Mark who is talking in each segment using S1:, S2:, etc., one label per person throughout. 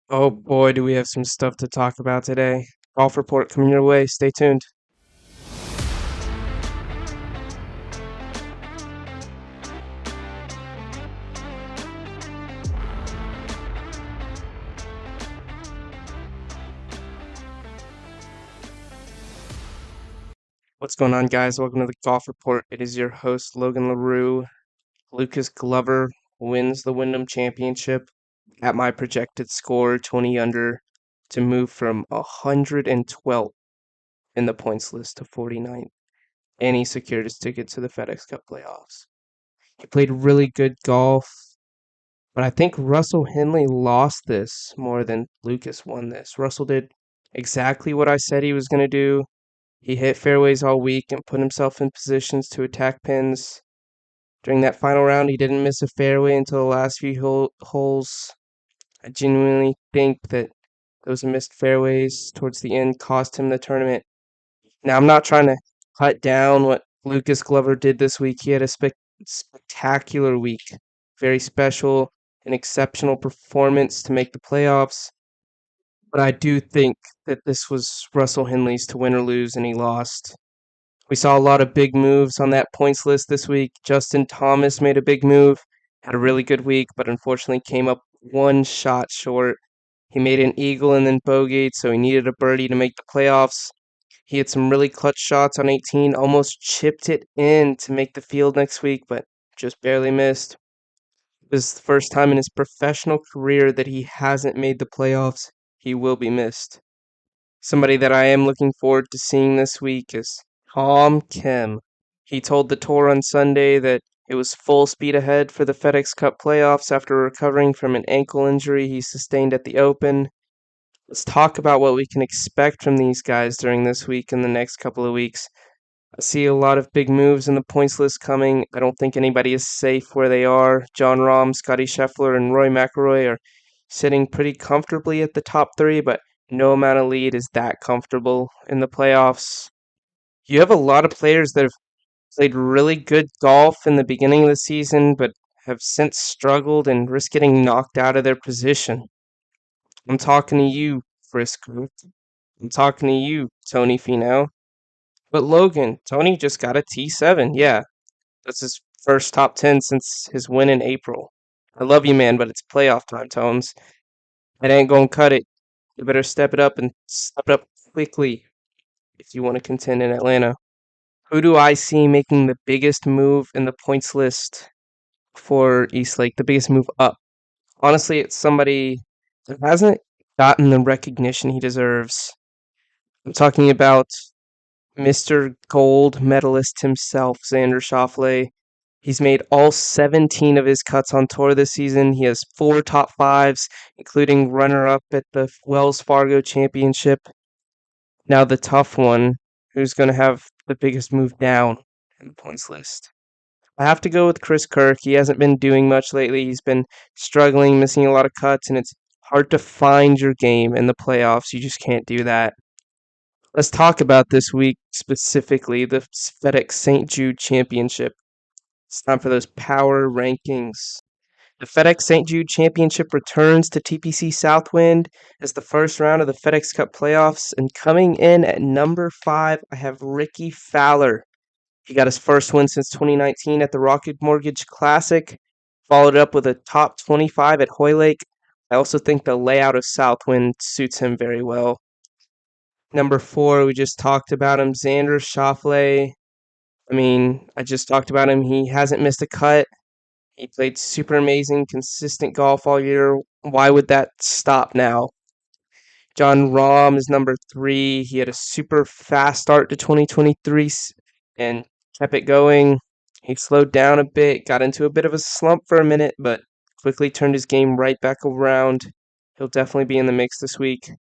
S1: Oh boy, do we have some stuff to talk about today. Golf report coming your way. Stay tuned. What's going on, guys? Welcome to the Golf Report. It is your host, Logan LaRue. Lucas Glover wins the Wyndham Championship at my projected score, 20 under, to move from 112th in the points list to 49th. And he secured his ticket to the FedEx Cup Playoffs. He played really good golf, but I think Russell Henley lost this more than Lucas won this. Russell did exactly what I said he was going to do. He hit fairways all week and put himself in positions to attack pins. During that final round, he didn't miss a fairway until the last few holes. I genuinely think that those missed fairways towards the end cost him the tournament. Now, I'm not trying to cut down what Lucas Glover did this week. He had a spectacular week, very special, an exceptional performance to make the playoffs. But I do think that this was Russell Henley's to win or lose, and he lost. We saw a lot of big moves on that points list this week. Justin Thomas made a big move, had a really good week, but unfortunately came up one shot short. He made an eagle and then bogeyed, so he needed a birdie to make the playoffs. He had some really clutch shots on 18, almost chipped it in to make the field next week, but just barely missed. This is the first time in his professional career that he hasn't made the playoffs. He will be missed. Somebody that I am looking forward to seeing this week is Tom Kim. He told the tour on Sunday that it was full speed ahead for the FedEx Cup playoffs after recovering from an ankle injury he sustained at the Open. Let's talk about what we can expect from these guys during this week and the next couple of weeks. I see a lot of big moves in the points list coming. I don't think anybody is safe where they are. Jon Rahm, Scotty Scheffler, and Rory McIlroy are sitting pretty comfortably at the top three, but no amount of lead is that comfortable in the playoffs. You have a lot of players that have played really good golf in the beginning of the season, but have since struggled and risk getting knocked out of their position. I'm talking to you, Frisco. I'm talking to you, Tony Finau. But Logan, Tony just got a T7. Yeah, that's his first top 10 since his win in April. I love you, man, but it's playoff time, Tones. It ain't gonna cut it. You better step it up and step it up quickly if you want to contend in Atlanta. Who do I see making the biggest move in the points list for Eastlake? The biggest move up? Honestly, it's somebody that hasn't gotten the recognition he deserves. I'm talking about Mr. Gold medalist himself, Xander Schauffele. He's made all 17 of his cuts on tour this season. He has 4 top fives, including runner-up at the Wells Fargo Championship. Now the tough one, who's going to have the biggest move down in the points list? I have to go with Chris Kirk. He hasn't been doing much lately. He's been struggling, missing a lot of cuts, and it's hard to find your game in the playoffs. You just can't do that. Let's talk about this week specifically, the FedEx St. Jude Championship. It's time for those power rankings. The FedEx St. Jude Championship returns to TPC Southwind as the first round of the FedEx Cup Playoffs, and coming in at number 5, I have Ricky Fowler. He got his first win since 2019 at the Rocket Mortgage Classic, followed up with a top 25 at Hoylake. I also think the layout of Southwind suits him very well. Number 4, we just talked about him, Xander Schauffele. I just talked about him. He hasn't missed a cut. He played super amazing, consistent golf all year. Why would that stop now? Jon Rahm is number 3. He had a super fast start to 2023 and kept it going. He slowed down a bit, got into a bit of a slump for a minute, but quickly turned his game right back around. He'll definitely be in the mix this week.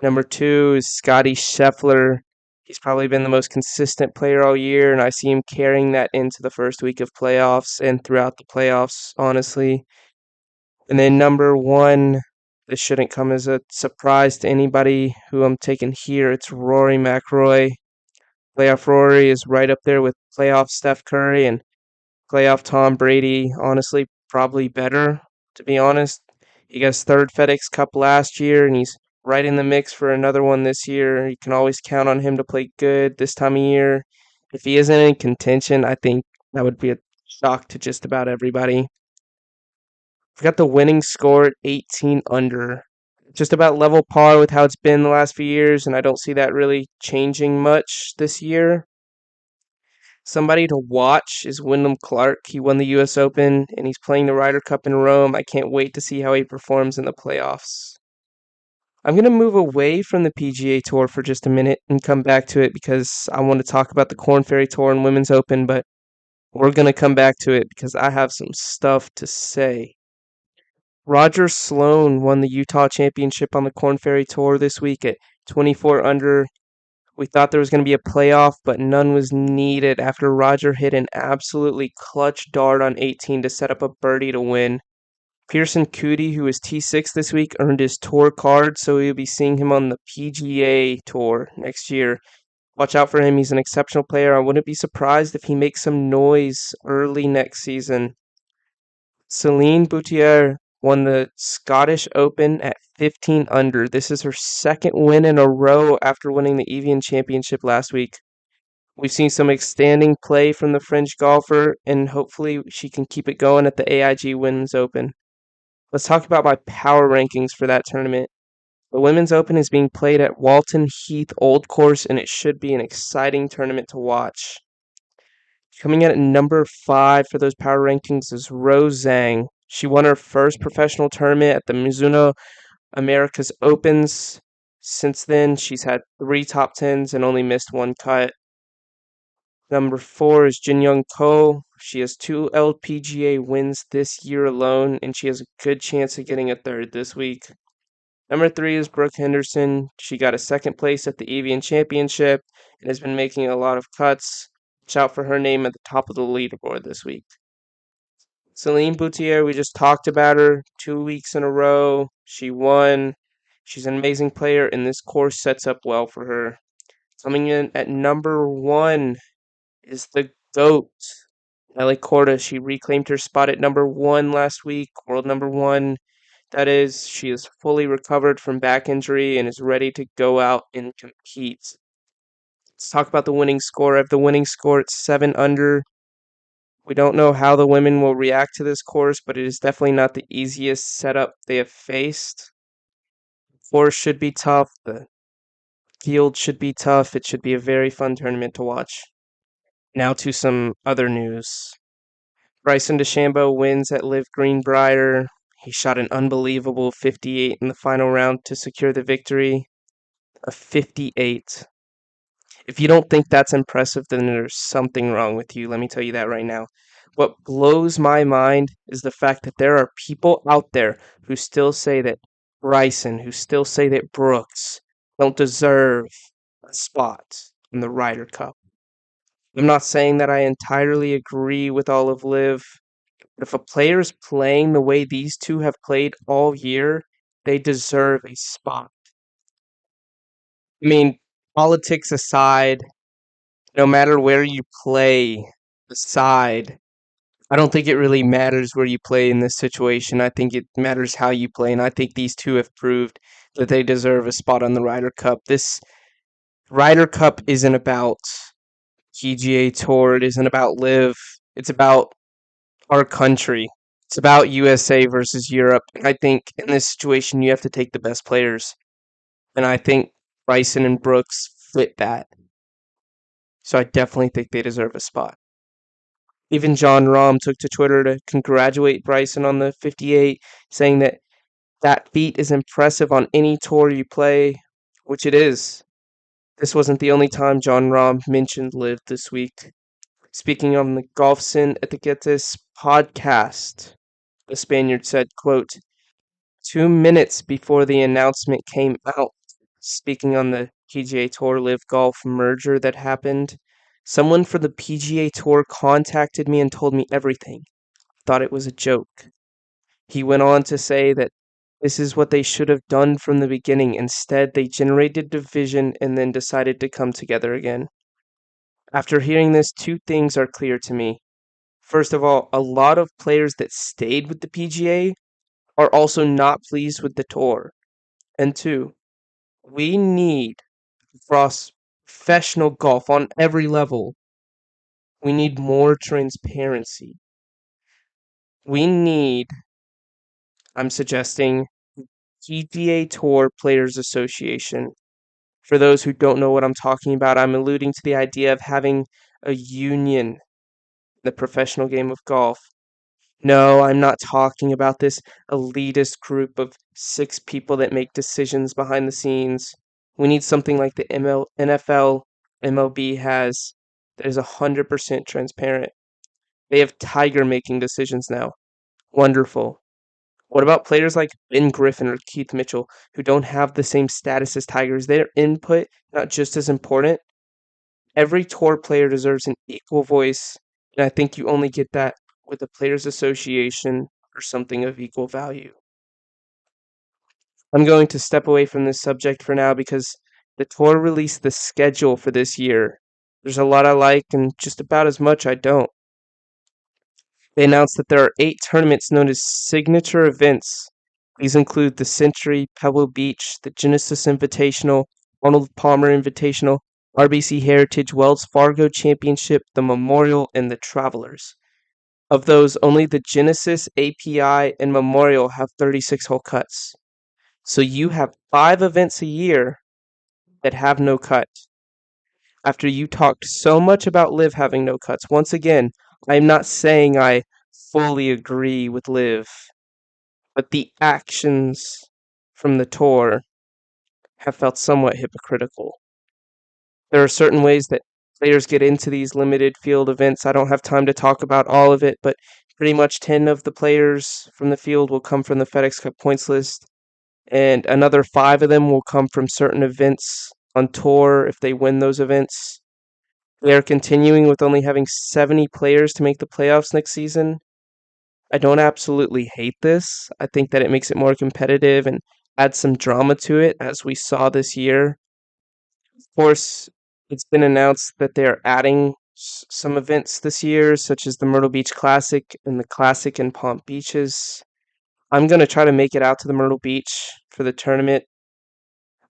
S1: Number 2 is Scotty Scheffler. He's probably been the most consistent player all year, and I see him carrying that into the first week of playoffs and throughout the playoffs, honestly. And then number 1, this shouldn't come as a surprise to anybody who I'm taking here. It's Rory McIlroy. Playoff Rory is right up there with playoff Steph Curry and playoff Tom Brady. Honestly, probably better, to be honest. He got his third FedEx Cup last year, and he's right in the mix for another one this year. You can always count on him to play good this time of year. If he isn't in contention, I think that would be a shock to just about everybody. We've got the winning score at 18 under. Just about level par with how it's been the last few years, and I don't see that really changing much this year. Somebody to watch is Wyndham Clark. He won the US Open and he's playing the Ryder Cup in Rome. I can't wait to see how he performs in the playoffs. I'm going to move away from the PGA Tour for just a minute and come back to it because I want to talk about the Korn Ferry Tour and Women's Open, but we're going to come back to it because I have some stuff to say. Roger Sloan won the Utah Championship on the Korn Ferry Tour this week at 24 under. We thought there was going to be a playoff, but none was needed after Roger hit an absolutely clutch dart on 18 to set up a birdie to win. Pearson Coody, who was T6 this week, earned his tour card, so we'll be seeing him on the PGA Tour next year. Watch out for him. He's an exceptional player. I wouldn't be surprised if he makes some noise early next season. Celine Boutier won the Scottish Open at 15 under. This is her second win in a row after winning the Evian Championship last week. We've seen some outstanding play from the French golfer, and hopefully she can keep it going at the AIG Women's Open. Let's talk about my power rankings for that tournament. The Women's Open is being played at Walton Heath Old Course, and it should be an exciting tournament to watch. Coming in at number 5 for those power rankings is Rose Zhang. She won her first professional tournament at the Mizuno Americas Opens. Since then, she's had 3 top 10s and only missed 1 cut. Number 4 is Jin Young Ko. She has 2 LPGA wins this year alone, and she has a good chance of getting a third this week. Number 3 is Brooke Henderson. She got a second place at the Evian Championship and has been making a lot of cuts. Watch out for her name at the top of the leaderboard this week. Celine Boutier, we just talked about her 2 weeks in a row. She won. She's an amazing player, and this course sets up well for her. Coming in at number 1 is the GOAT, Nelly Korda. She reclaimed her spot at number 1 last week, world number 1. That is, she is fully recovered from back injury and is ready to go out and compete. Let's talk about the winning score. I have the winning score at 7 under. We don't know how the women will react to this course, but it is definitely not the easiest setup they have faced. The course should be tough. The field should be tough. It should be a very fun tournament to watch. Now to some other news. Bryson DeChambeau wins at Live Greenbrier. He shot an unbelievable 58 in the final round to secure the victory. A 58. If you don't think that's impressive, then there's something wrong with you. Let me tell you that right now. What blows my mind is the fact that there are people out there who still say that Bryson, who still say that Brooks don't deserve a spot in the Ryder Cup. I'm not saying that I entirely agree with all of Liv, but if a player is playing the way these two have played all year, they deserve a spot. I mean, politics aside, no matter where you play aside, I don't think it really matters where you play in this situation. I think it matters how you play, and I think these two have proved that they deserve a spot on the Ryder Cup. This Ryder Cup isn't about PGA Tour, it isn't about Live, it's about our country. It's about USA versus Europe. And I think in this situation, you have to take the best players. And I think Bryson and Brooks fit that. So I definitely think they deserve a spot. Even John Rahm took to Twitter to congratulate Bryson on the 58, saying that that feat is impressive on any tour you play, which it is. This wasn't the only time John Rahm mentioned Liv this week. Speaking on the Golf Sin Etiquettes podcast, the Spaniard said, quote, 2 minutes before the announcement came out, speaking on the PGA Tour Live Golf merger that happened, someone from the PGA Tour contacted me and told me everything. Thought it was a joke. He went on to say that this is what they should have done from the beginning. Instead, they generated division and then decided to come together again. After hearing this, 2 things are clear to me. First of all, a lot of players that stayed with the PGA are also not pleased with the tour. And two, we need across professional golf on every level, we need more transparency. We need, I'm suggesting, PGA Tour Players Association. For those who don't know what I'm talking about, I'm alluding to the idea of having a union in the professional game of golf. No, I'm not talking about this elitist group of 6 people that make decisions behind the scenes. We need something like the NFL, MLB has that is 100% transparent. They have Tiger making decisions now. Wonderful. What about players like Ben Griffin or Keith Mitchell who don't have the same status as Tigers? Their input not just as important. Every tour player deserves an equal voice, and I think you only get that with a players association or something of equal value. I'm going to step away from this subject for now because the tour released the schedule for this year. There's a lot I like and just about as much I don't. They announced that there are 8 tournaments known as signature events. These include the Century, Pebble Beach, the Genesis Invitational, Arnold Palmer Invitational, RBC Heritage, Wells Fargo Championship, the Memorial, and the Travelers. Of those, only the Genesis, API, and Memorial have 36-hole cuts. So you have 5 events a year that have no cut. After you talked so much about Liv having no cuts, once again, I'm not saying I fully agree with Liv, but the actions from the tour have felt somewhat hypocritical. There are certain ways that players get into these limited field events. I don't have time to talk about all of it, but pretty much 10 of the players from the field will come from the FedEx Cup points list, and another 5 of them will come from certain events on tour if they win those events. They are continuing with only having 70 players to make the playoffs next season. I don't absolutely hate this. I think that it makes it more competitive and adds some drama to it, as we saw this year. Of course, it's been announced that they're adding some events this year, such as the Myrtle Beach Classic and the Classic in Palm Beaches. I'm going to try to make it out to the Myrtle Beach for the tournament.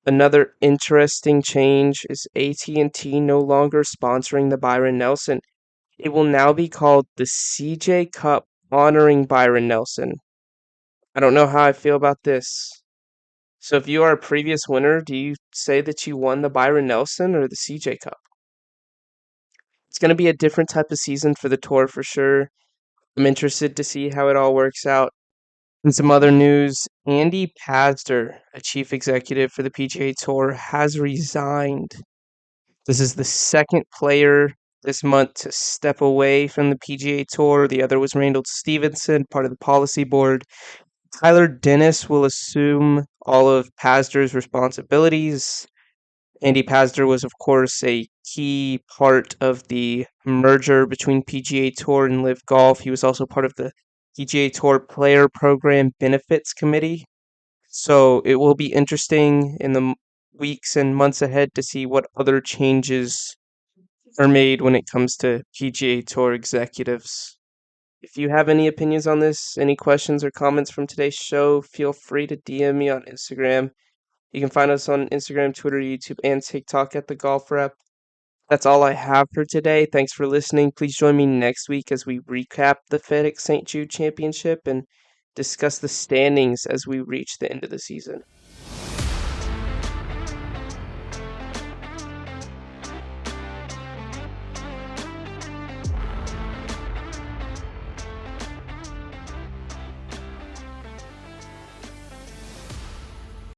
S1: Another interesting change is AT&T no longer sponsoring the Byron Nelson. It will now be called the CJ Cup honoring Byron Nelson. I don't know how I feel about this. So if you are a previous winner, do you say that you won the Byron Nelson or the CJ Cup? It's going to be a different type of season for the tour for sure. I'm interested to see how it all works out. In some other news, Andy Pazder, a chief executive for the PGA Tour, has resigned. This is the second player this month to step away from the PGA Tour. The other was Randall Stevenson, part of the policy board. Tyler Dennis will assume all of Pazder's responsibilities. Andy Pazder was, of course, a key part of the merger between PGA Tour and Live Golf. He was also part of the PGA Tour Player Program Benefits Committee. So it will be interesting in the weeks and months ahead to see what other changes are made when it comes to PGA Tour executives. If you have any opinions on this, any questions or comments from today's show, feel free to DM me on Instagram. You can find us on Instagram, Twitter, YouTube, and TikTok at The Golf Rep. That's all I have for today. Thanks for listening. Please join me next week as we recap the FedEx St. Jude Championship and discuss the standings as we reach the end of the season.